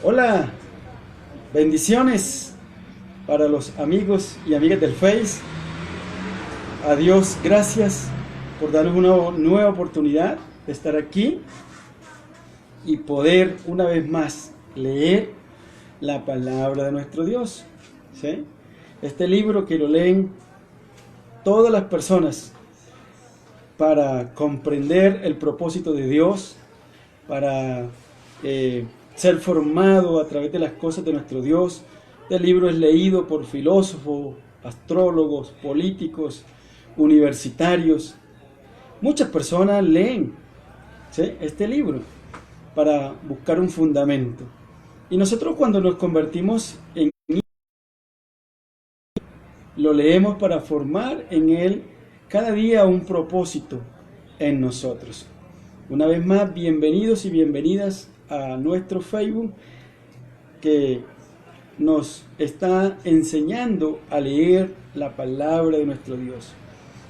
Hola, bendiciones para los amigos y amigas del Face. A Dios, gracias por darnos una nueva oportunidad de estar aquí y poder una vez más leer la palabra de nuestro Dios. ¿Sí? Este libro que lo leen todas las personas para comprender el propósito de Dios, para ser formado a través de las cosas de nuestro Dios. Este libro es leído por filósofos, astrólogos, políticos, universitarios. Muchas personas leen, ¿sí?, este libro para buscar un fundamento. Y nosotros cuando nos convertimos en lo leemos para formar en él cada día un propósito en nosotros. Una vez más, bienvenidos y bienvenidas a nuestro Facebook que nos está enseñando a leer la palabra de nuestro Dios.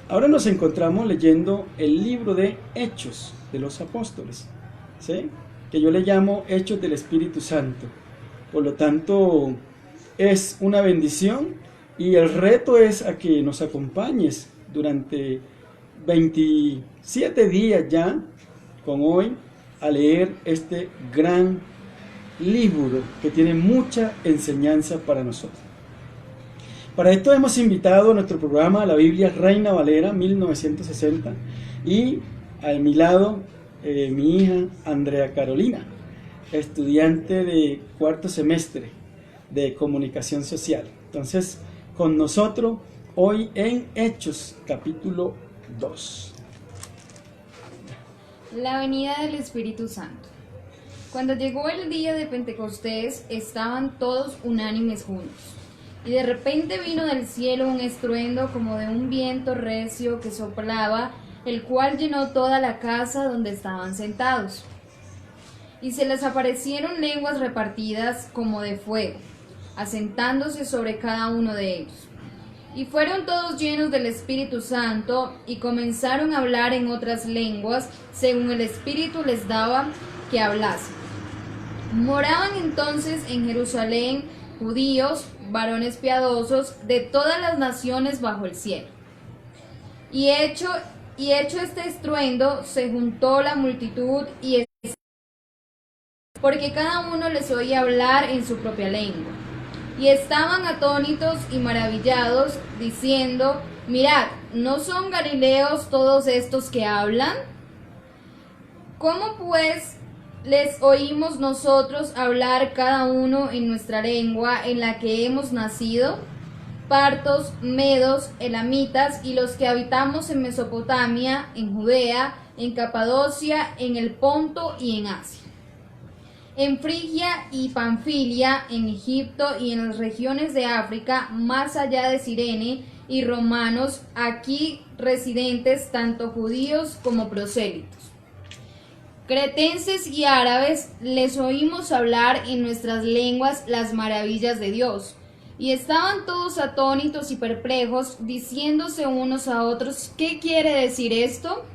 Ahora nos encontramos leyendo el libro de Hechos de los Apóstoles, ¿sí?, que yo le llamo Hechos del Espíritu Santo. Por lo tanto, es una bendición y el reto es a que nos acompañes durante 27 días ya con hoy a leer este gran libro que tiene mucha enseñanza para nosotros. Para esto hemos invitado a nuestro programa a la Biblia Reina Valera 1960 y a mi lado mi hija Andrea Carolina, estudiante de cuarto semestre de comunicación social. Entonces, con nosotros hoy en Hechos capítulo 2. La venida del Espíritu Santo. Cuando llegó el día de Pentecostés, estaban todos unánimes juntos. Y de repente vino del cielo un estruendo como de un viento recio que soplaba, el cual llenó toda la casa donde estaban sentados. Y se les aparecieron lenguas repartidas como de fuego, asentándose sobre cada uno de ellos. Y fueron todos llenos del Espíritu Santo, y comenzaron a hablar en otras lenguas, según el Espíritu les daba que hablasen. Moraban entonces en Jerusalén judíos, varones piadosos, de todas las naciones bajo el cielo. Y hecho este estruendo, se juntó la multitud, porque cada uno les oía hablar en su propia lengua. Y estaban atónitos y maravillados, diciendo: mirad, ¿no son galileos todos estos que hablan? ¿Cómo pues les oímos nosotros hablar cada uno en nuestra lengua en la que hemos nacido? Partos, medos, elamitas y los que habitamos en Mesopotamia, en Judea, en Capadocia, en el Ponto y en Asia, en Frigia y Panfilia, en Egipto y en las regiones de África, más allá de Cirene, y romanos, aquí residentes, tanto judíos como prosélitos. Cretenses y árabes, les oímos hablar en nuestras lenguas las maravillas de Dios. Y estaban todos atónitos y perplejos, diciéndose unos a otros: ¿qué quiere decir esto?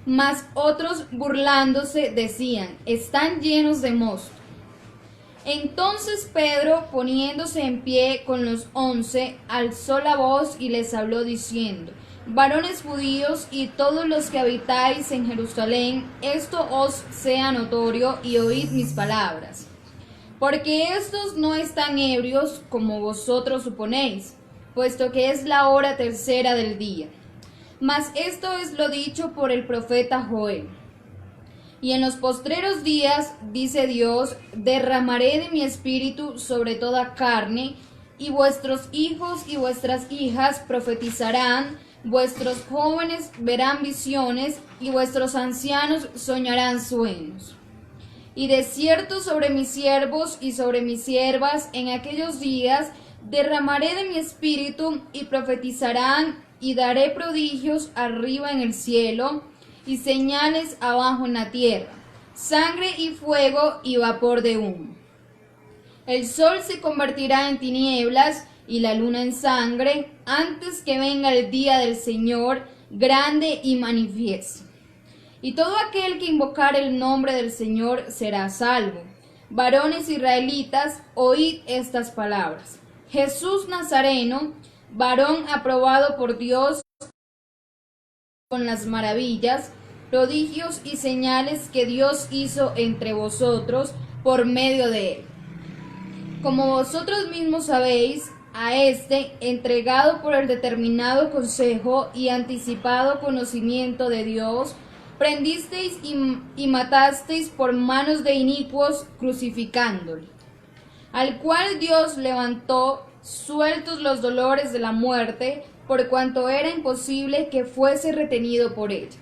Mas otros, burlándose, decían: están llenos de mosto. Entonces Pedro, poniéndose en pie con los 11, alzó la voz y les habló diciendo: varones judíos y todos los que habitáis en Jerusalén, esto os sea notorio y oíd mis palabras. Porque estos no están ebrios como vosotros suponéis, puesto que es la hora tercera del día. Mas esto es lo dicho por el profeta Joel. Y en los postreros días, dice Dios, derramaré de mi espíritu sobre toda carne, y vuestros hijos y vuestras hijas profetizarán, vuestros jóvenes verán visiones, y vuestros ancianos soñarán sueños. Y de cierto sobre mis siervos y sobre mis siervas en aquellos días derramaré de mi espíritu, y profetizarán, y daré prodigios arriba en el cielo, y señales abajo en la tierra, sangre y fuego y vapor de humo. El sol se convertirá en tinieblas y la luna en sangre, antes que venga el día del Señor grande y manifiesto. Y todo aquel que invocar el nombre del Señor será salvo. Varones israelitas, oíd estas palabras. Jesús Nazareno, varón aprobado por Dios con las maravillas, prodigios y señales que Dios hizo entre vosotros por medio de él. Como vosotros mismos sabéis, a este, entregado por el determinado consejo y anticipado conocimiento de Dios, prendisteis y matasteis por manos de inicuos, crucificándole, al cual Dios levantó, sueltos los dolores de la muerte, por cuanto era imposible que fuese retenido por ella.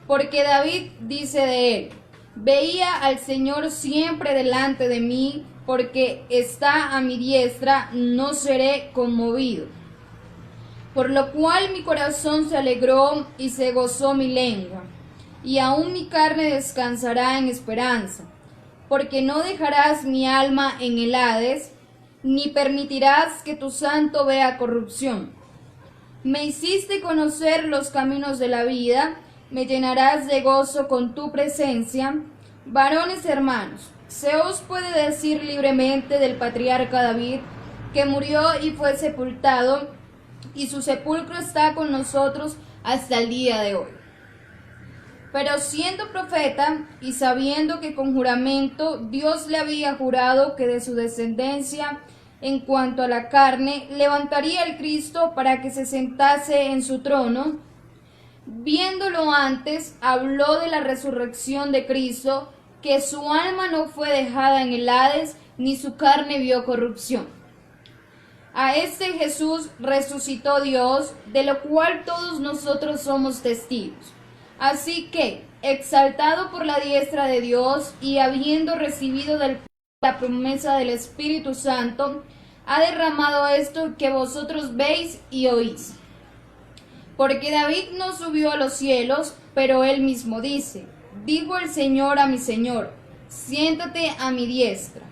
Porque David dice de él: veía al Señor siempre delante de mí, porque está a mi diestra, no seré conmovido. Por lo cual mi corazón se alegró y se gozó mi lengua, y aún mi carne descansará en esperanza, porque no dejarás mi alma en el Hades, ni permitirás que tu santo vea corrupción. Me hiciste conocer los caminos de la vida, me llenarás de gozo con tu presencia. Varones hermanos, se os puede decir libremente del patriarca David, que murió y fue sepultado, y su sepulcro está con nosotros hasta el día de hoy. Pero siendo profeta, y sabiendo que con juramento Dios le había jurado que de su descendencia, en cuanto a la carne, levantaría el Cristo para que se sentase en su trono, viéndolo antes, habló de la resurrección de Cristo, que su alma no fue dejada en el Hades, ni su carne vio corrupción. A este Jesús resucitó Dios, de lo cual todos nosotros somos testigos. Así que, exaltado por la diestra de Dios y habiendo recibido del la promesa del Espíritu Santo, ha derramado esto que vosotros veis y oís. Porque David no subió a los cielos, pero él mismo dice: dijo el Señor a mi Señor, siéntate a mi diestra,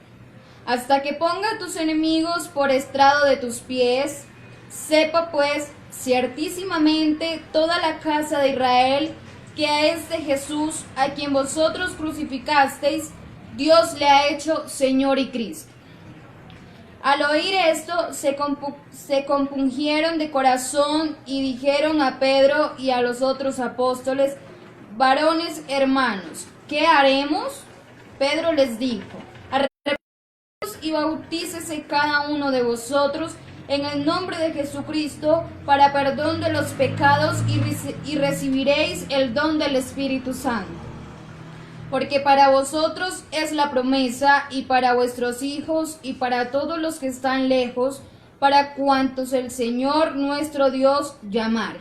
hasta que ponga a tus enemigos por estrado de tus pies. Sepa pues, ciertísimamente, toda la casa de Israel, que a este Jesús, a quien vosotros crucificasteis, Dios le ha hecho Señor y Cristo. Al oír esto, se compungieron de corazón y dijeron a Pedro y a los otros apóstoles: varones hermanos, ¿qué haremos? Pedro les dijo: arrepentíos y bautícese cada uno de vosotros en el nombre de Jesucristo para perdón de los pecados y recibiréis el don del Espíritu Santo. Porque para vosotros es la promesa, y para vuestros hijos, y para todos los que están lejos, para cuantos el Señor nuestro Dios llamare.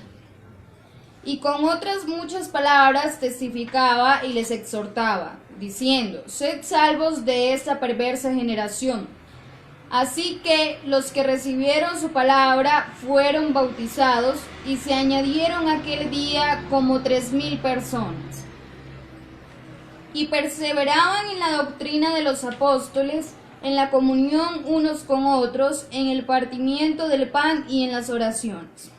Y con otras muchas palabras testificaba y les exhortaba, diciendo: sed salvos de esta perversa generación. Así que los que recibieron su palabra fueron bautizados, y se añadieron aquel día como 3,000 personas. Y perseveraban en la doctrina de los apóstoles, en la comunión unos con otros, en el partimiento del pan y en las oraciones.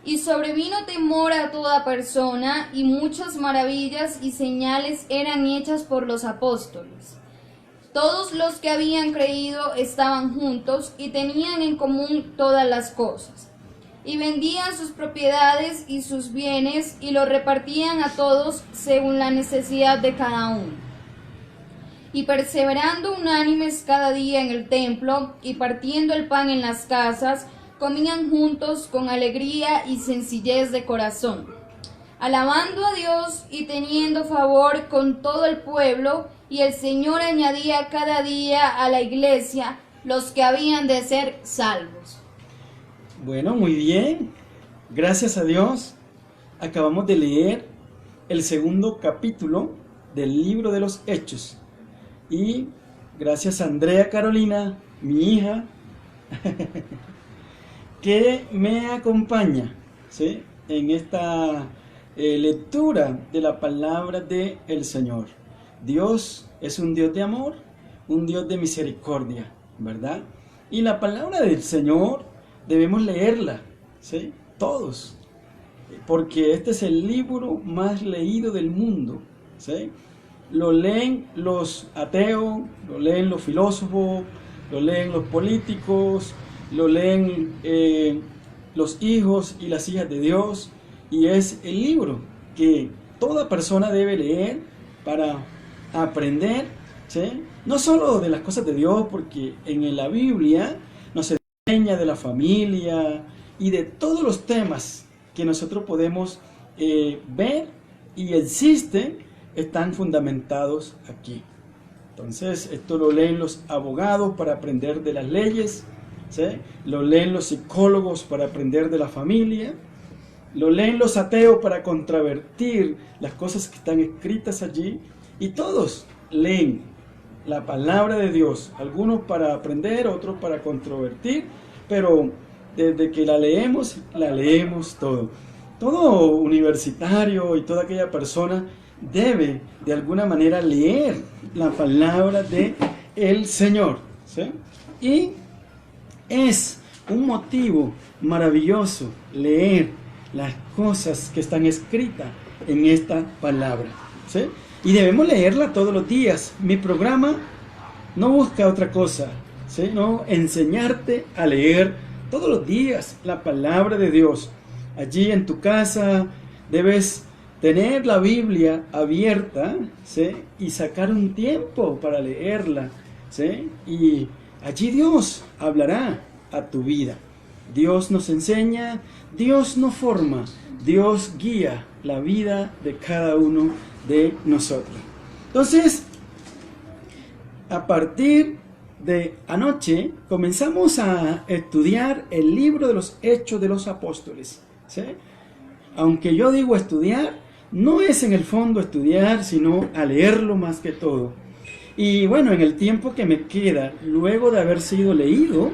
Y sobrevino temor a toda persona, y muchas maravillas y señales eran hechas por los apóstoles. Todos los que habían creído estaban juntos y tenían en común todas las cosas. Y vendían sus propiedades y sus bienes y los repartían a todos según la necesidad de cada uno. Y perseverando unánimes cada día en el templo y partiendo el pan en las casas, comían juntos con alegría y sencillez de corazón, alabando a Dios y teniendo favor con todo el pueblo, y el Señor añadía cada día a la iglesia los que habían de ser salvos. Bueno, muy bien. Gracias a Dios. Acabamos de leer el segundo capítulo del libro de los Hechos. Y gracias a Andrea Carolina, mi hija, que me acompaña, ¿sí?, en esta lectura de la palabra del Señor. Dios es un Dios de amor, un Dios de misericordia, ¿verdad? Y la palabra del Señor debemos leerla, ¿sí?, todos, porque este es el libro más leído del mundo, ¿sí? lo leen los ateos, lo leen los filósofos, lo leen los políticos, lo leen los hijos y las hijas de Dios, y es el libro que toda persona debe leer para aprender, ¿sí? No solo de las cosas de Dios, porque en la Biblia nos enseña de la familia y de todos los temas que nosotros podemos ver y existen, están fundamentados aquí. Entonces, esto lo leen los abogados para aprender de las leyes, ¿sí? Lo leen los psicólogos para aprender de la familia, lo leen los ateos para contravertir las cosas que están escritas allí, y todos leen la palabra de Dios, algunos para aprender, otros para controvertir, pero desde que la leemos todo. Todo universitario y toda aquella persona debe de alguna manera leer la palabra de el Señor, ¿sí? Y es un motivo maravilloso leer las cosas que están escritas en esta palabra, ¿sí? Y debemos leerla todos los días. Mi programa no busca otra cosa, ¿sí? No, enseñarte a leer todos los días la palabra de Dios. Allí en tu casa debes tener la Biblia abierta, ¿sí? Y sacar un tiempo para leerla, ¿sí? Y allí Dios hablará a tu vida. Dios nos enseña, Dios nos forma, Dios guía la vida de cada uno de nosotros. Entonces, a partir de anoche comenzamos a estudiar el libro de los Hechos de los Apóstoles, ¿sí? Aunque yo digo estudiar, no es en el fondo estudiar, sino a leerlo más que todo. Y bueno, en el tiempo que me queda, luego de haber sido leído,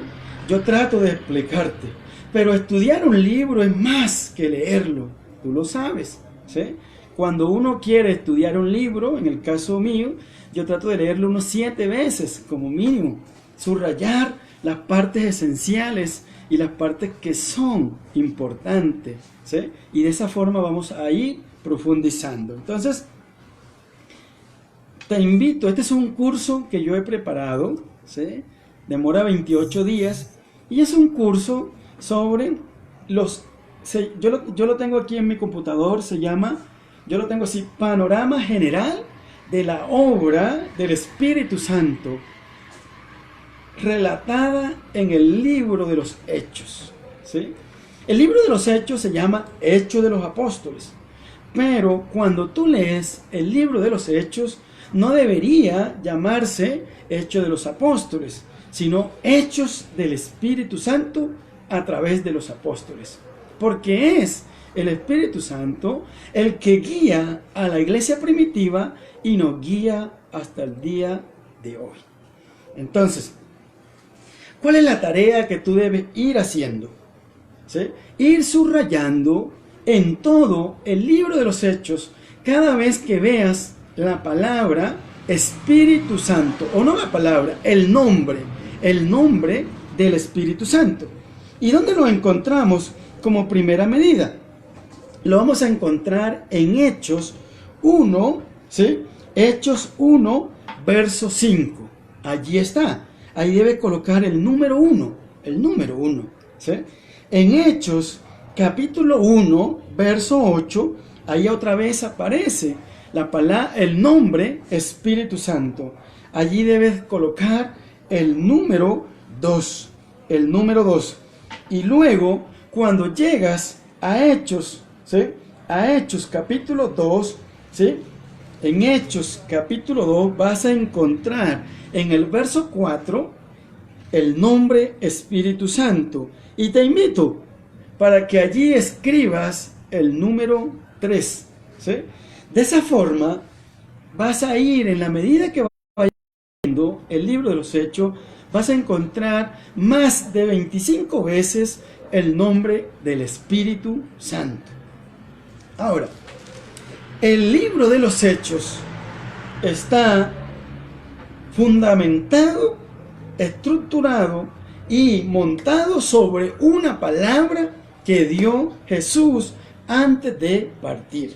yo trato de explicarte. Pero estudiar un libro es más que leerlo, tú lo sabes, ¿sí? Cuando uno quiere estudiar un libro, en el caso mío, yo trato de leerlo unos 7 veces como mínimo, subrayar las partes esenciales y las partes que son importantes, ¿sí? Y de esa forma vamos a ir profundizando. Entonces, te invito, este es un curso que yo he preparado, ¿sí? Demora 28 días y es un curso sobre yo lo tengo aquí en mi computador, se llama, yo lo tengo así, Panorama General de la obra del Espíritu Santo relatada en el libro de los Hechos, ¿sí? El libro de los Hechos se llama Hechos de los Apóstoles, pero cuando tú lees el libro de los Hechos, no debería llamarse Hechos de los Apóstoles, sino Hechos del Espíritu Santo a través de los apóstoles, porque es el Espíritu Santo el que guía a la iglesia primitiva y nos guía hasta el día de hoy. Entonces, ¿cuál es la tarea que tú debes ir haciendo? ¿Sí? Ir subrayando en todo el libro de los Hechos cada vez que veas la palabra Espíritu Santo, o no la palabra, el nombre del Espíritu Santo. ¿Y dónde lo encontramos como primera medida? Lo vamos a encontrar en Hechos 1, ¿sí? Hechos 1, verso 5. Allí está. Ahí debe colocar el número 1, ¿sí? En Hechos, capítulo 1, verso 8, ahí otra vez aparece el nombre Espíritu Santo. Allí debes colocar el número 2, Y luego, cuando llegas a Hechos, ¿sí? A Hechos capítulo 2, ¿sí? En Hechos capítulo 2 vas a encontrar en el verso 4 el nombre Espíritu Santo. Y te invito para que allí escribas el número 3, ¿sí? De esa forma vas a ir, en la medida que vayas leyendo el libro de los Hechos, vas a encontrar más de 25 veces el nombre del Espíritu Santo. Ahora, el libro de los Hechos está fundamentado, estructurado y montado sobre una palabra que dio Jesús antes de partir.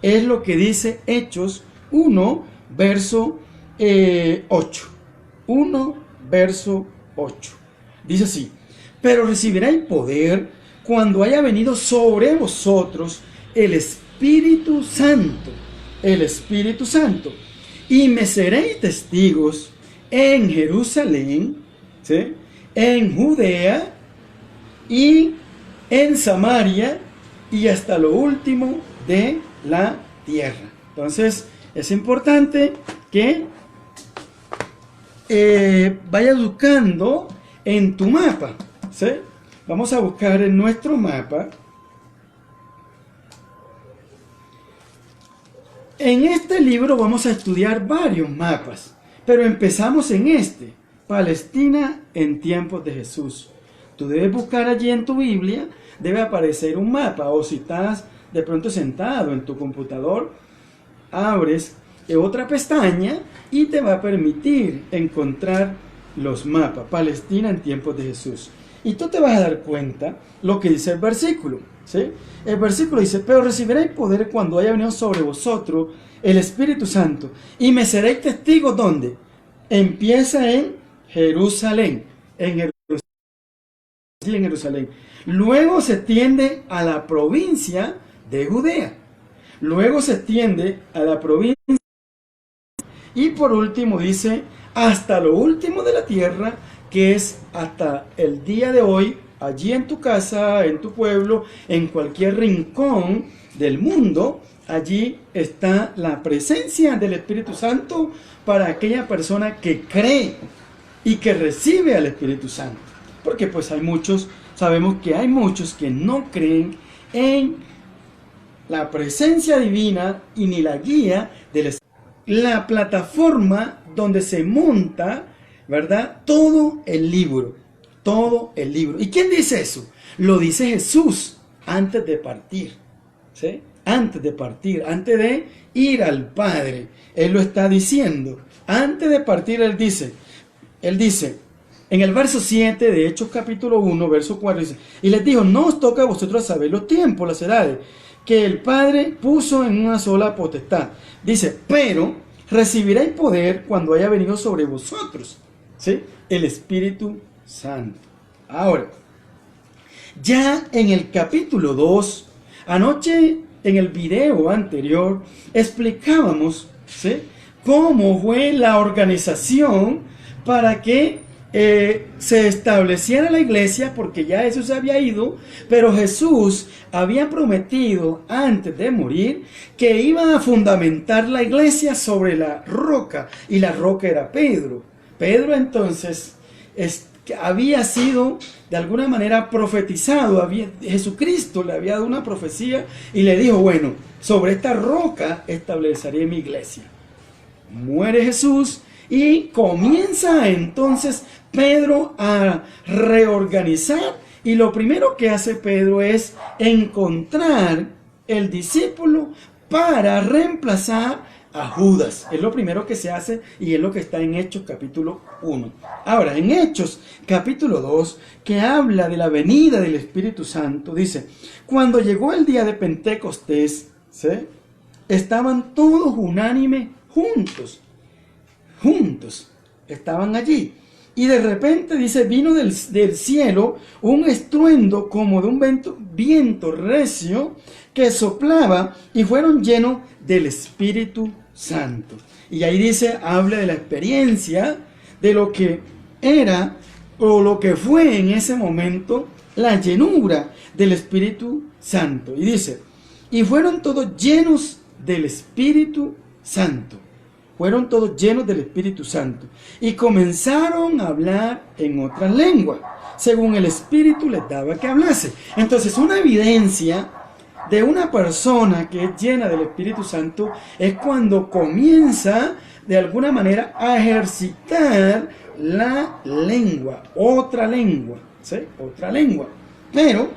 Es lo que dice Hechos 1, verso 8. 1, verso 8. Dice así: pero recibiréis poder cuando haya venido sobre vosotros el Espíritu Santo. El Espíritu Santo. Y me seréis testigos en Jerusalén, ¿sí?, en Judea y en Samaria y hasta lo último de la tierra. Entonces es importante que vayas buscando en tu mapa, ¿sí? Vamos a buscar en nuestro mapa. En este libro vamos a estudiar varios mapas, pero empezamos en este: Palestina en tiempos de Jesús. Tú debes buscar allí en tu Biblia, debe aparecer un mapa, o si estás de pronto sentado en tu computador, abres otra pestaña y te va a permitir encontrar los mapas. Palestina en tiempos de Jesús. Y tú te vas a dar cuenta lo que dice el versículo, ¿sí? El versículo dice: pero recibiréis poder cuando haya venido sobre vosotros el Espíritu Santo, y me seréis testigos. ¿Dónde? Empieza en Jerusalén, en Jerusalén. Luego se extiende a la provincia de Judea. Luego se extiende a la provincia. Y por último dice: hasta lo último de la tierra, que es hasta el día de hoy, allí en tu casa, en tu pueblo, en cualquier rincón del mundo. Allí está la presencia del Espíritu Santo para aquella persona que cree y que recibe al Espíritu Santo. Porque pues hay muchos, sabemos que hay muchos que no creen en la presencia divina y ni la guía del Espíritu. La plataforma donde se monta, ¿verdad?, todo el libro. Todo el libro. ¿Y quién dice eso? Lo dice Jesús antes de partir, ¿sí? Antes de partir, antes de ir al Padre. Él lo está diciendo. Antes de partir, Él dice, en el verso 7 de Hechos capítulo 1, verso 4, dice: y les dijo: no os toca a vosotros saber los tiempos, las edades, que el Padre puso en una sola potestad. Dice: pero recibiréis poder cuando haya venido sobre vosotros, ¿sí?, el Espíritu Santo. Ahora, ya en el capítulo 2, anoche en el video anterior explicábamos, ¿sí?, cómo fue la organización para que se estableciera la iglesia, porque ya Jesús se había ido, pero Jesús había prometido antes de morir que iba a fundamentar la iglesia sobre la roca, y la roca era Pedro. Pedro entonces había sido de alguna manera profetizado, Jesucristo le había dado una profecía y le dijo: bueno, sobre esta roca estableceré mi iglesia. Muere Jesús y comienza entonces Pedro a reorganizar, y lo primero que hace Pedro es encontrar el discípulo para reemplazar a Judas. Es lo primero que se hace y es lo que está en Hechos capítulo 1. Ahora, en Hechos capítulo 2, que habla de la venida del Espíritu Santo, dice: cuando llegó el día de Pentecostés, ¿sí?, estaban todos unánimes juntos, estaban allí. Y de repente, dice, vino del cielo un estruendo como de un viento recio que soplaba, y fueron llenos del Espíritu Santo. Y ahí dice, habla de la experiencia de lo que era o lo que fue en ese momento la llenura del Espíritu Santo. Y dice: y fueron todos llenos del Espíritu Santo. Fueron todos llenos del Espíritu Santo y comenzaron a hablar en otras lenguas, según el Espíritu les daba que hablase. Entonces, una evidencia de una persona que es llena del Espíritu Santo es cuando comienza de alguna manera a ejercitar la lengua, otra lengua, ¿sí? Otra lengua. Pero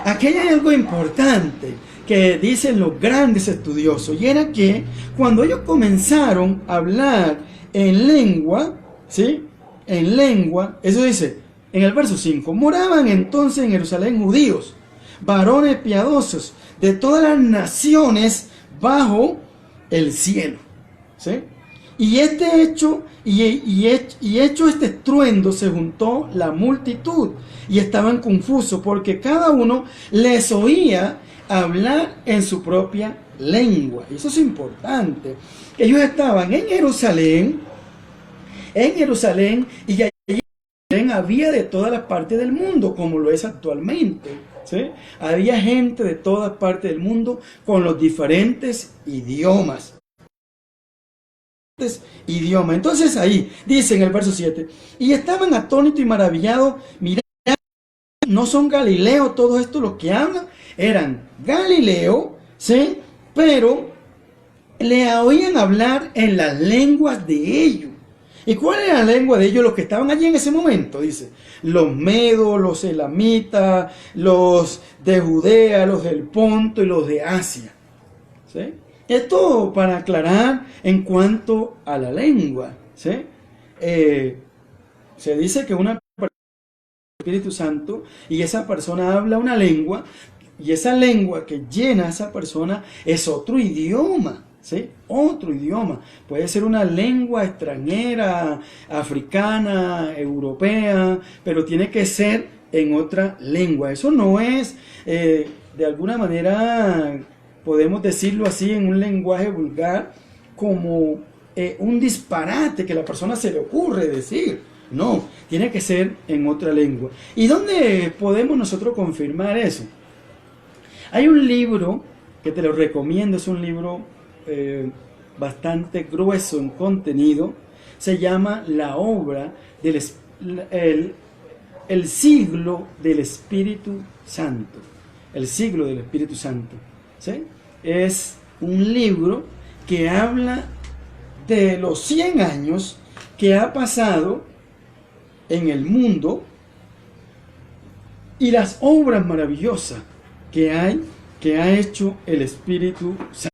aquí hay algo importante que dicen los grandes estudiosos, y era que cuando ellos comenzaron a hablar en lengua, ¿sí?, en lengua, eso dice en el verso 5: moraban entonces en Jerusalén judíos, varones piadosos de todas las naciones bajo el cielo, ¿sí? Y hecho este estruendo, se juntó la multitud y estaban confusos porque cada uno les oía hablar en su propia lengua. Y eso es importante. Ellos estaban en Jerusalén, y allí había de todas las partes del mundo, como lo es actualmente, ¿sí? Había gente de todas partes del mundo con los diferentes idiomas. Entonces ahí dice en el verso 7, y estaban atónitos y maravillados, mirando, no son galileos todos estos los que hablan, eran galileos, ¿sí? Pero le oían hablar en las lenguas de ellos. ¿Y cuál era la lengua de ellos los que estaban allí en ese momento? Dice, los medos, los elamitas, los de Judea, los del Ponto y los de Asia, ¿sí? Esto para aclarar en cuanto a la lengua, ¿sí? Se dice que una persona tiene el Espíritu Santo y esa persona habla una lengua, y esa lengua que llena a esa persona es otro idioma, ¿sí? Otro idioma. Puede ser una lengua extranjera, africana, europea, pero tiene que ser en otra lengua. Eso no es, de alguna manera, podemos decirlo así en un lenguaje vulgar, como un disparate que a la persona se le ocurre decir. No, tiene que ser en otra lengua. ¿Y dónde podemos nosotros confirmar eso? Hay un libro que te lo recomiendo, es un libro bastante grueso en contenido, se llama La obra del el siglo del Espíritu Santo. El siglo del Espíritu Santo, ¿sí? Es un libro que habla de los 100 años que ha pasado en el mundo y las obras maravillosas que ha hecho el Espíritu Santo.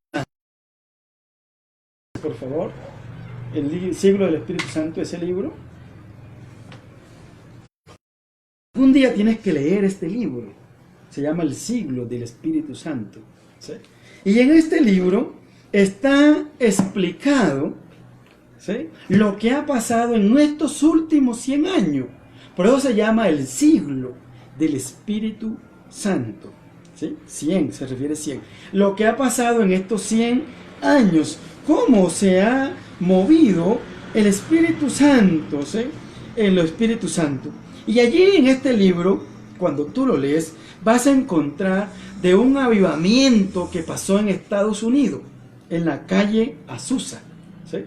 Por favor, el siglo del Espíritu Santo, ese libro. Un día tienes que leer este libro. Se llama El siglo del Espíritu Santo, ¿sí? Y en este libro está explicado, ¿sí?, lo que ha pasado en estos últimos 100 años. Por eso se llama el siglo del Espíritu Santo, ¿sí? 100, se refiere a 100. Lo que ha pasado en estos 100 años, cómo se ha movido el Espíritu Santo, ¿sí?, el Espíritu Santo. Y allí en este libro, cuando tú lo lees, vas a encontrar de un avivamiento que pasó en Estados Unidos, en la calle Azusa, ¿sí?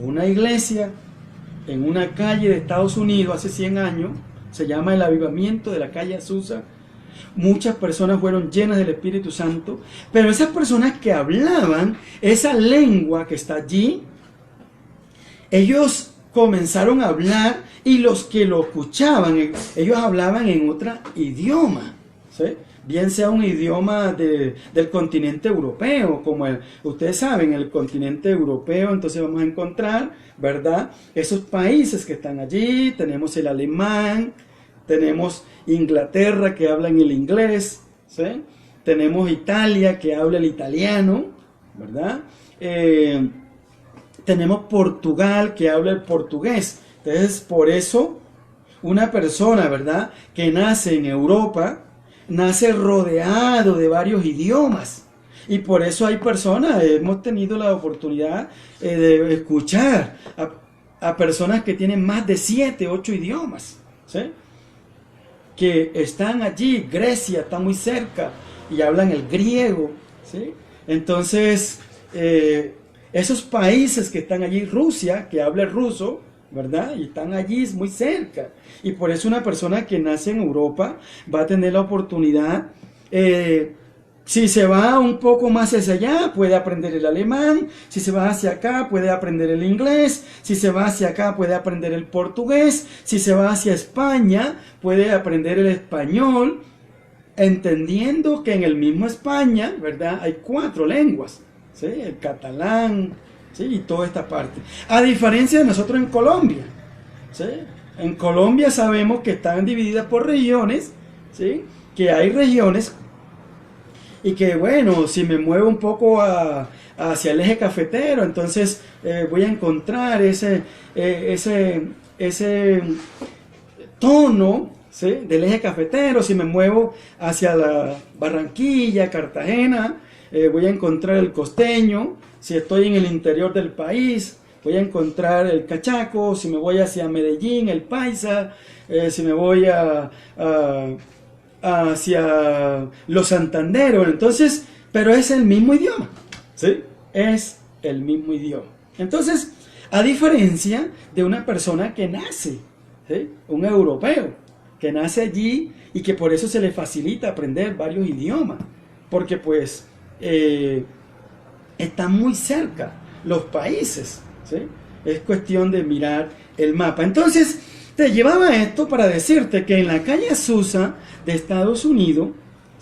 Una iglesia en una calle de Estados Unidos hace 100 años, se llama el avivamiento de la calle Azusa. Muchas personas fueron llenas del Espíritu Santo, pero esas personas que hablaban esa lengua que está allí, ellos comenzaron a hablar, y los que lo escuchaban, ellos hablaban en otro idioma, ¿sí? Bien sea un idioma del continente europeo, como ustedes saben, el continente europeo, entonces vamos a encontrar, ¿verdad?, esos países que están allí. Tenemos el alemán, tenemos Inglaterra que habla en el inglés, ¿sí? Tenemos Italia que habla el italiano, ¿verdad? Tenemos Portugal que habla el portugués. Entonces, por eso, una persona, ¿verdad?, que nace en Europa, nace rodeado de varios idiomas. Y por eso hay personas, hemos tenido la oportunidad de escuchar a personas que tienen más de 7, 8 idiomas, ¿sí?, que están allí. Grecia está muy cerca y hablan el griego, ¿sí? Entonces, esos países que están allí, Rusia, que habla el ruso, ¿verdad?, y están allí muy cerca. Y por eso una persona que nace en Europa va a tener la oportunidad, si se va un poco más hacia allá, puede aprender el alemán. Si se va hacia acá, puede aprender el inglés. Si se va hacia acá, puede aprender el portugués. Si se va hacia España, puede aprender el español, entendiendo que en el mismo España, ¿verdad?, hay 4 lenguas, ¿sí?, el catalán, ¿sí?, y toda esta parte. A diferencia de nosotros en Colombia, ¿sí? En Colombia sabemos que están divididas por regiones, ¿sí?, que hay regiones y que bueno, si me muevo un poco hacia el eje cafetero, entonces voy a encontrar ese tono, ¿sí?, del eje cafetero. Si me muevo hacia la Barranquilla, Cartagena, voy a encontrar el costeño. Si estoy en el interior del país, voy a encontrar el cachaco. Si me voy hacia Medellín, el paisa. Si me voy hacia los santanderos, entonces, pero es el mismo idioma, ¿sí? Es el mismo idioma. Entonces, a diferencia de una persona que nace, ¿sí?, un europeo, que nace allí y que por eso se le facilita aprender varios idiomas, porque pues están muy cerca los países, ¿sí? Es cuestión de mirar el mapa. Entonces, te llevaba esto para decirte que en la calle Azusa de Estados Unidos,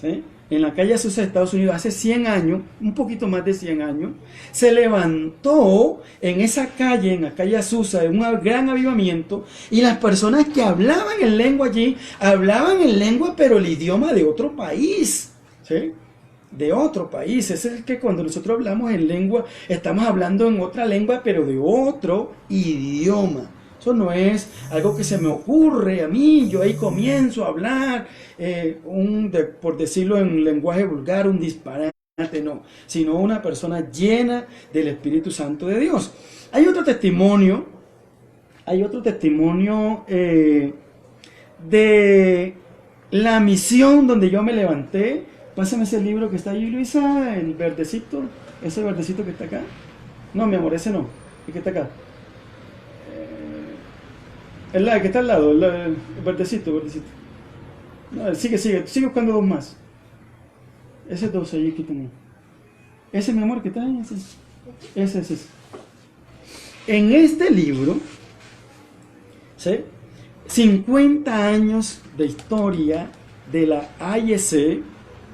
¿sí?, en la calle Azusa de Estados Unidos, hace 100 años, un poquito más de 100 años, se levantó en esa calle, en la calle Azusa, un gran avivamiento, y las personas que hablaban en lengua allí, hablaban en lengua, pero el idioma de otro país, ¿sí?, de otro país. Es el que cuando nosotros hablamos en lengua, estamos hablando en otra lengua, pero de otro idioma. Eso no es algo que se me ocurre a mí, yo ahí comienzo a hablar, por decirlo en lenguaje vulgar, un disparate, no, sino una persona llena del Espíritu Santo de Dios. Hay otro testimonio de la misión donde yo me levanté. Pásame ese libro que está ahí, Luisa, el verdecito, ese verdecito que está acá. No, mi amor, ese no, el que está acá. El que está al lado, el verdecito. No, sigue buscando dos más. Ese dos ahí que tengo. Ese, mi amor, que está ahí, ese. En este libro, ¿sí?, 50 años de historia de la AIEC,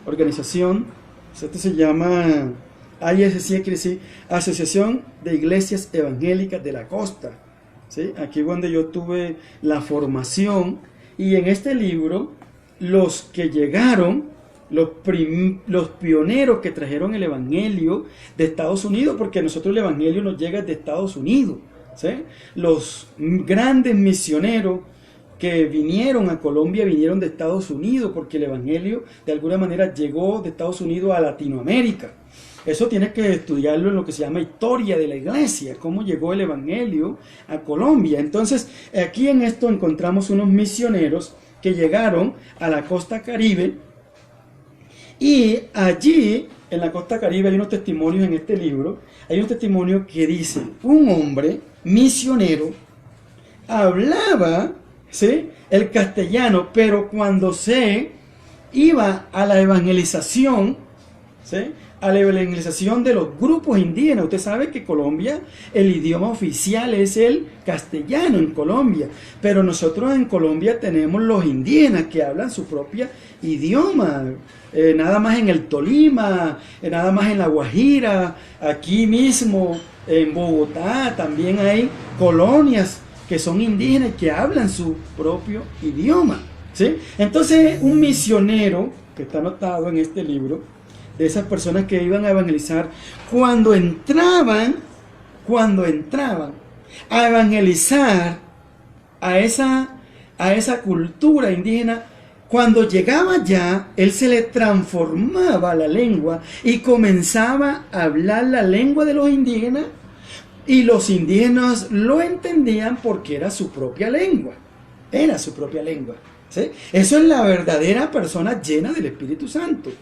organización, esto se llama AIEC, quiere decir Asociación de Iglesias Evangélicas de la Costa. ¿Sí? Aquí es donde yo tuve la formación, y en este libro los que llegaron, los pioneros que trajeron el evangelio de Estados Unidos, porque a nosotros el evangelio nos llega de Estados Unidos, ¿sí?, los grandes misioneros que vinieron a Colombia vinieron de Estados Unidos, porque el evangelio de alguna manera llegó de Estados Unidos a Latinoamérica. Eso tienes que estudiarlo en lo que se llama historia de la iglesia, cómo llegó el evangelio a Colombia. Entonces, aquí en esto encontramos unos misioneros que llegaron a la costa Caribe, y allí, en la costa Caribe, hay unos testimonios en este libro. Hay un testimonio que dice, un hombre misionero hablaba, ¿sí?, el castellano, pero cuando se iba a la evangelización, ¿sí?, a la evangelización de los grupos indígenas. Usted sabe que Colombia, el idioma oficial es el castellano en Colombia, pero nosotros en Colombia tenemos los indígenas que hablan su propio idioma, nada más en el Tolima, nada más en La Guajira, aquí mismo en Bogotá también hay colonias que son indígenas que hablan su propio idioma, ¿sí? Entonces, un misionero, que está anotado en este libro, de esas personas que iban a evangelizar, cuando entraban a evangelizar a esa cultura indígena, cuando llegaba ya, él se le transformaba la lengua y comenzaba a hablar la lengua de los indígenas, y los indígenas lo entendían porque era su propia lengua, ¿sí? Eso es la verdadera persona llena del Espíritu Santo.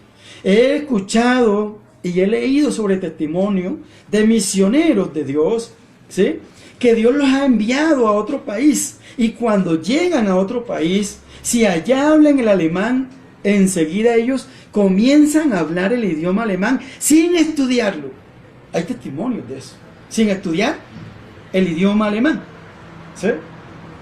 He escuchado y he leído sobre testimonio de misioneros de Dios, ¿sí?, que Dios los ha enviado a otro país, y cuando llegan a otro país, si allá hablan el alemán, enseguida ellos comienzan a hablar el idioma alemán sin estudiarlo. Hay testimonios de eso, sin estudiar el idioma alemán, ¿sí?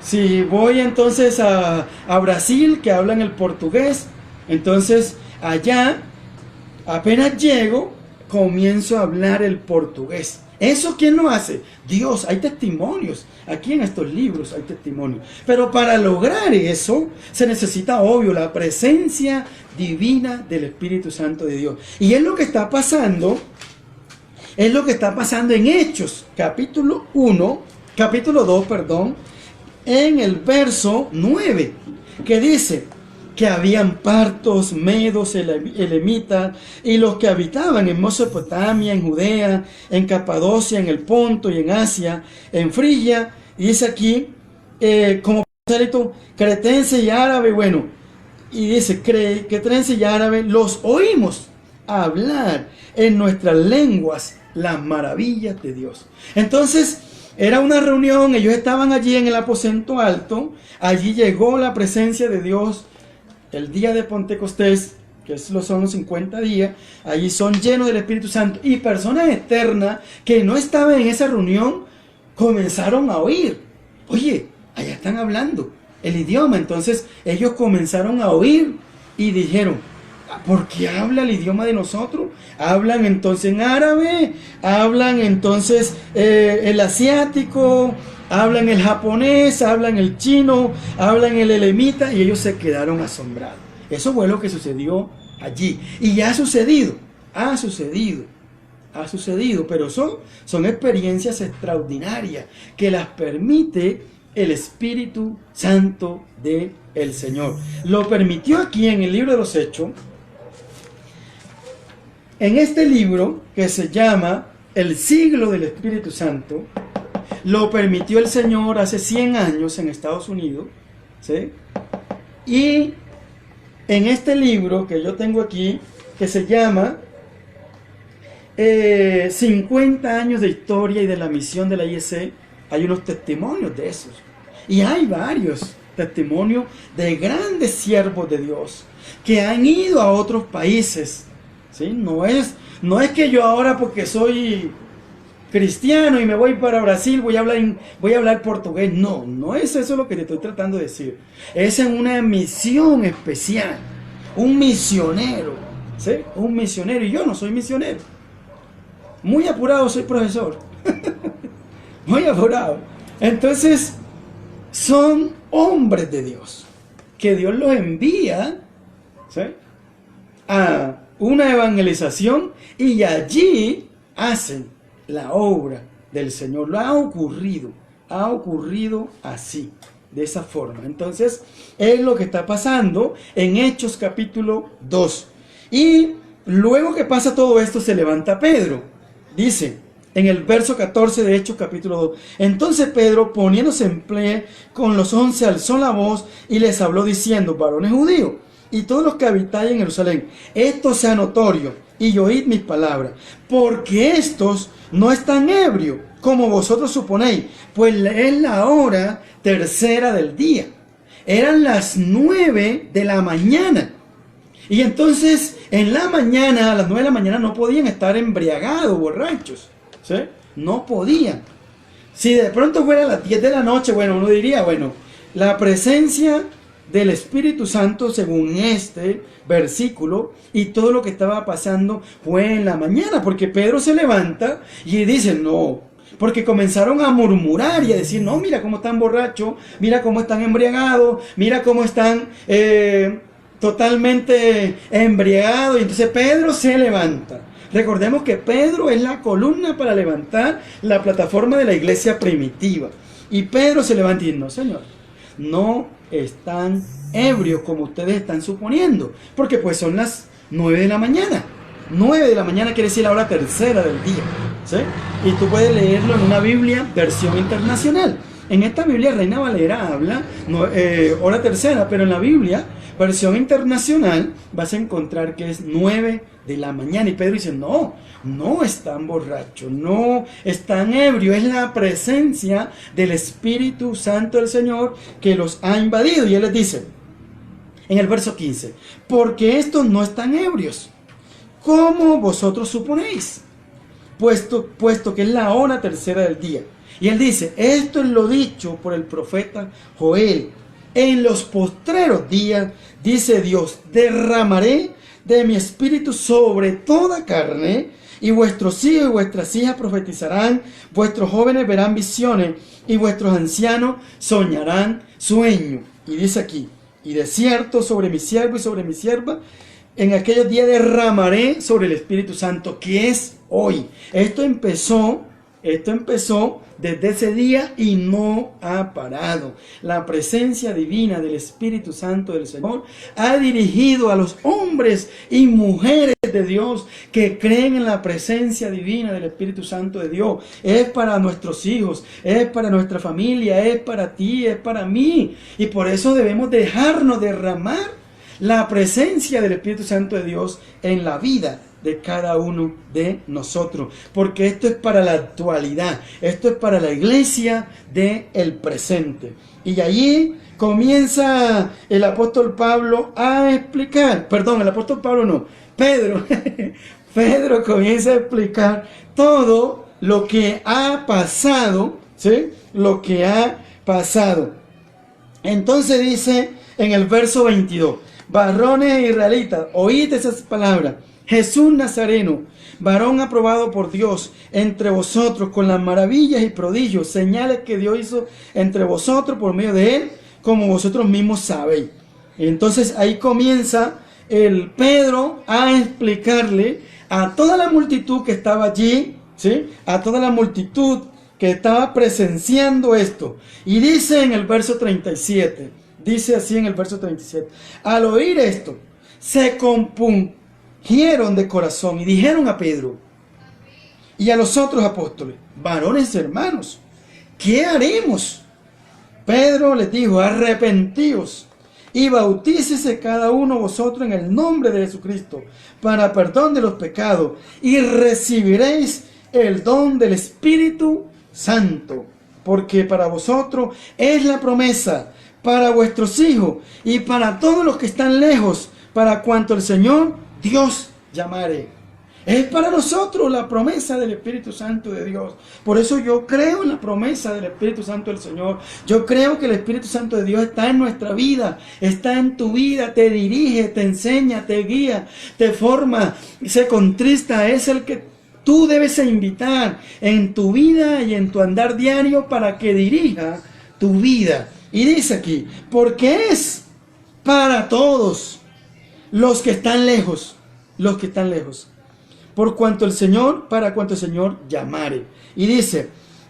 Si voy entonces a Brasil, que hablan el portugués, entonces allá, apenas llego, comienzo a hablar el portugués. ¿Eso quién lo hace? Dios. Hay testimonios. Aquí en estos libros hay testimonios. Pero para lograr eso se necesita, obvio, la presencia divina del Espíritu Santo de Dios. Y es lo que está pasando. Es lo que está pasando en Hechos, capítulo 2, en el verso 9, que dice que habían partos, medos, elamitas, y los que habitaban en Mesopotamia, en Judea, en Capadocia, en el Ponto y en Asia, en Frigia, y dice aquí, como prosélito, cretense y árabe, bueno, y dice, cretense y árabe, los oímos hablar en nuestras lenguas las maravillas de Dios. Entonces, era una reunión, ellos estaban allí en el aposento alto, allí llegó la presencia de Dios el día de Pentecostés, que son los 50 días, allí son llenos del Espíritu Santo, y personas externas que no estaban en esa reunión comenzaron a oír, oye, allá están hablando el idioma. Entonces ellos comenzaron a oír y dijeron, ¿por qué habla el idioma de nosotros? Hablan entonces en árabe, hablan entonces el asiático, hablan el japonés, hablan el chino, hablan el elamita, y ellos se quedaron asombrados. Eso fue lo que sucedió allí. Y ya ha sucedido, pero son experiencias extraordinarias que las permite el Espíritu Santo del Señor. Lo permitió aquí en el libro de los Hechos. En este libro, que se llama El siglo del Espíritu Santo, lo permitió el Señor hace 100 años en Estados Unidos, ¿sí? Y en este libro que yo tengo aquí, que se llama 50 años de historia y de la misión de la IEC, hay unos testimonios de esos. Y hay varios testimonios de grandes siervos de Dios que han ido a otros países. ¿Sí? No es que yo ahora, porque soy cristiano y me voy para Brasil, voy a hablar portugués. No es eso lo que te estoy tratando de decir. Es en una misión especial. Un misionero. ¿Sí? Un misionero. Y yo no soy misionero. Muy apurado soy profesor. Muy apurado. Entonces, son hombres de Dios. Que Dios los envía, ¿sí?, a una evangelización, y allí hacen la obra del Señor. Lo ha ocurrido así, de esa forma. Entonces, es lo que está pasando en Hechos capítulo 2. Y luego que pasa todo esto, se levanta Pedro. Dice en el verso 14 de Hechos capítulo 2: entonces Pedro, poniéndose en pie con los 11, alzó la voz y les habló diciendo: varones judíos, y todos los que habitáis en Jerusalén, esto sea notorio, y oíd mis palabras, porque estos no están ebrios, como vosotros suponéis, pues es la hora tercera del día. Eran las 9 de la mañana. Y entonces, en la mañana, a las 9 de la mañana, no podían estar embriagados, borrachos, ¿sí? No podían. Si de pronto fuera a las 10 de la noche, bueno, uno diría, bueno, la presencia del Espíritu Santo, según este versículo, y todo lo que estaba pasando fue en la mañana, porque Pedro se levanta y dice, no, porque comenzaron a murmurar y a decir, no, mira cómo están borrachos, mira cómo están embriagados, mira cómo están totalmente embriagados. Y entonces Pedro se levanta. Recordemos que Pedro es la columna para levantar la plataforma de la iglesia primitiva. Y Pedro se levanta y dice, no, Señor, no están ebrios como ustedes están suponiendo, porque pues son las 9 de la mañana. 9 de la mañana quiere decir la hora tercera del día, ¿sí? Y tú puedes leerlo en una Biblia versión internacional. En esta Biblia Reina Valera habla hora tercera, pero en la Biblia versión internacional vas a encontrar que es 9 de la mañana. Y Pedro dice, no están borrachos, no están ebrios, es la presencia del Espíritu Santo del Señor que los ha invadido. Y él les dice, en el verso 15, porque estos no están ebrios, como vosotros suponéis, puesto que es la hora tercera del día. Y él dice, esto es lo dicho por el profeta Joel: en los postreros días, dice Dios, derramaré de mi espíritu sobre toda carne, y vuestros hijos y vuestras hijas profetizarán, vuestros jóvenes verán visiones, y vuestros ancianos soñarán sueños. Y dice aquí, y de cierto sobre mi siervo y sobre mi sierva, en aquellos días derramaré sobre el Espíritu Santo, que es hoy. Esto empezó desde ese día y no ha parado. La presencia divina del Espíritu Santo del Señor ha dirigido a los hombres y mujeres de Dios que creen en la presencia divina del Espíritu Santo de Dios. Es para nuestros hijos, es para nuestra familia, es para ti, es para mí. Y por eso debemos dejarnos derramar la presencia del Espíritu Santo de Dios en la vida de cada uno de nosotros, porque esto es para la actualidad, esto es para la iglesia del presente. Y allí comienza el apóstol Pablo a explicar, perdón, el apóstol Pablo no, Pedro, Pedro comienza a explicar todo lo que ha pasado, ¿sí? Lo que ha pasado. Entonces dice en el verso 22, varones israelitas, oíd esas palabras. Jesús Nazareno, varón aprobado por Dios entre vosotros con las maravillas y prodigios, señales que Dios hizo entre vosotros por medio de él, como vosotros mismos sabéis. Entonces ahí comienza el Pedro a explicarle a toda la multitud que estaba allí, ¿sí? A toda la multitud que estaba presenciando esto. Y dice en el verso 37, dice así en el verso 37, al oír esto, se compungieron de corazón y dijeron a Pedro y a los otros apóstoles, varones hermanos, ¿qué haremos? Pedro les dijo, arrepentíos y bautícese cada uno de vosotros en el nombre de Jesucristo para perdón de los pecados y recibiréis el don del Espíritu Santo, porque para vosotros es la promesa, para vuestros hijos y para todos los que están lejos, para cuanto el Señor Dios llamare. Es para nosotros la promesa del Espíritu Santo de Dios. Por eso yo creo en la promesa del Espíritu Santo del Señor. Yo creo que el Espíritu Santo de Dios está en nuestra vida, está en tu vida, te dirige, te enseña, te guía, te forma, se contrista. Es el que tú debes invitar en tu vida y en tu andar diario para que dirija tu vida. Y dice aquí, porque es para todos los que están lejos, por cuanto el Señor, para cuanto el Señor llamare. Y dice,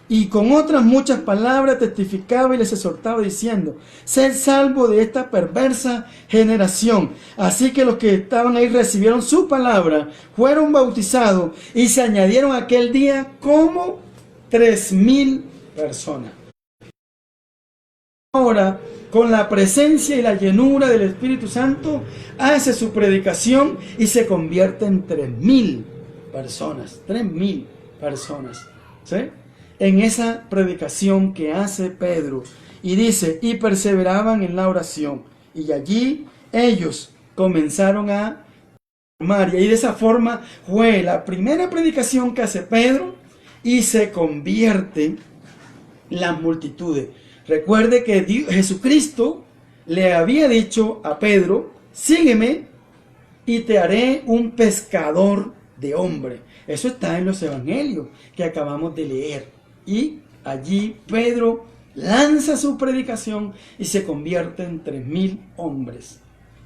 y con otras muchas palabras testificaba y les exhortaba diciendo, sed salvo de esta perversa generación. Así que los que estaban ahí recibieron su palabra, fueron bautizados y se añadieron aquel día como 3,000 personas. Ahora, con la presencia y la llenura del Espíritu Santo, hace su predicación y se convierte en 3,000 personas. 3,000 personas. ¿Sí? En esa predicación que hace Pedro. Y dice, y perseveraban en la oración. Y allí ellos comenzaron a formar. Y ahí de esa forma fue la primera predicación que hace Pedro y se convierten las multitudes. Recuerde que Jesucristo le había dicho a Pedro, sígueme y te haré un pescador de hombres. Eso está en los evangelios que acabamos de leer. Y allí Pedro lanza su predicación y se convierte en 3,000 hombres.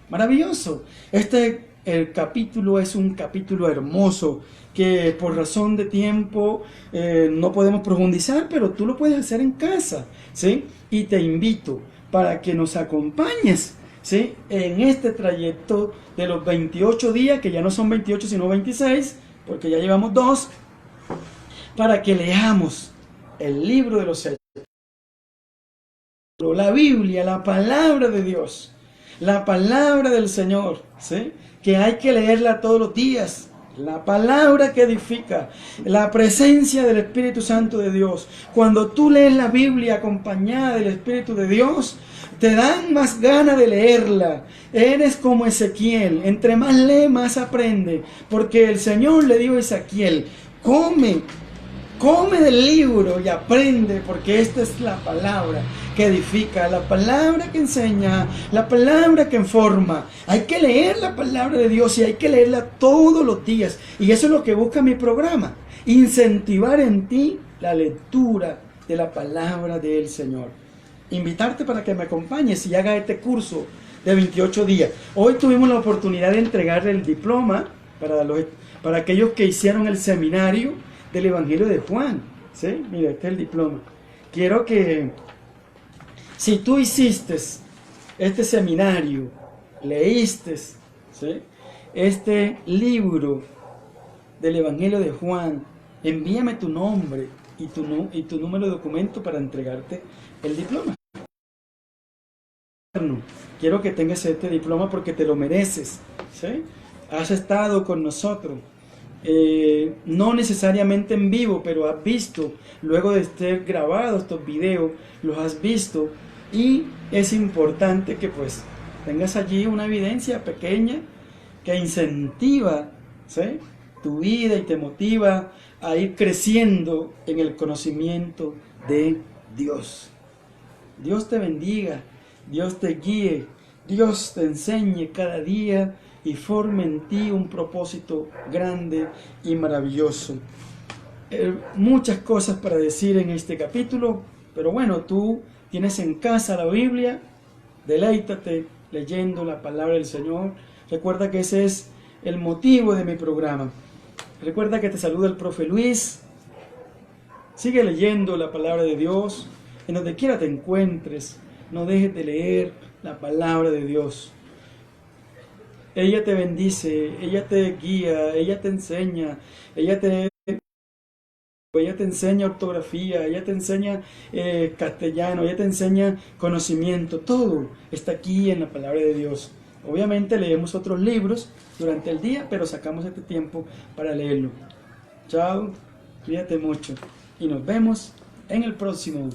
Maravilloso. El capítulo es un capítulo hermoso que por razón de tiempo no podemos profundizar, pero tú lo puedes hacer en casa, ¿sí? Y te invito para que nos acompañes, ¿sí? En este trayecto de los 28 días, que ya no son 28 sino 26, porque ya llevamos 2, para que leamos el libro de los Hechos, la Biblia, la palabra de Dios, la palabra del Señor, ¿sí? Que hay que leerla todos los días. La palabra que edifica, la presencia del Espíritu Santo de Dios. Cuando tú lees la Biblia acompañada del Espíritu de Dios, te dan más ganas de leerla. Eres como Ezequiel, entre más lee, más aprende. Porque el Señor le dijo a Ezequiel, come come del libro y aprende, porque esta es la palabra que edifica, la palabra que enseña, la palabra que informa. Hay que leer la palabra de Dios y hay que leerla todos los días. Y eso es lo que busca mi programa, incentivar en ti la lectura de la palabra del Señor. Invitarte para que me acompañes y haga este curso de 28 días. Hoy tuvimos la oportunidad de entregarle el diploma para aquellos que hicieron el seminario del Evangelio de Juan. ¿Sí? Mira, este es el diploma. Quiero que, si tú hiciste este seminario, leíste, ¿sí?, este libro del Evangelio de Juan, envíame tu nombre y tu número de documento para entregarte el diploma. Quiero que tengas este diploma porque te lo mereces, ¿sí? Has estado con nosotros, no necesariamente en vivo, pero has visto, luego de estar grabados estos videos, los has visto, y es importante que pues tengas allí una evidencia pequeña que incentiva, ¿sí?, tu vida y te motiva a ir creciendo en el conocimiento de Dios. Dios te bendiga, Dios te guíe, Dios te enseñe cada día y forme en ti un propósito grande y maravilloso. Muchas cosas para decir en este capítulo, pero bueno, tú tienes en casa la Biblia, deleítate leyendo la palabra del Señor. Recuerda que ese es el motivo de mi programa. Recuerda que te saluda el profe Luis. Sigue leyendo la palabra de Dios. En donde quiera te encuentres, no dejes de leer la palabra de Dios. Ella te bendice, ella te guía, ella te enseña, ella te enseña ortografía, ella te enseña castellano, ella te enseña conocimiento. Todo está aquí en la palabra de Dios. Obviamente leemos otros libros durante el día, pero sacamos este tiempo para leerlo. Chao, cuídate mucho y nos vemos en el próximo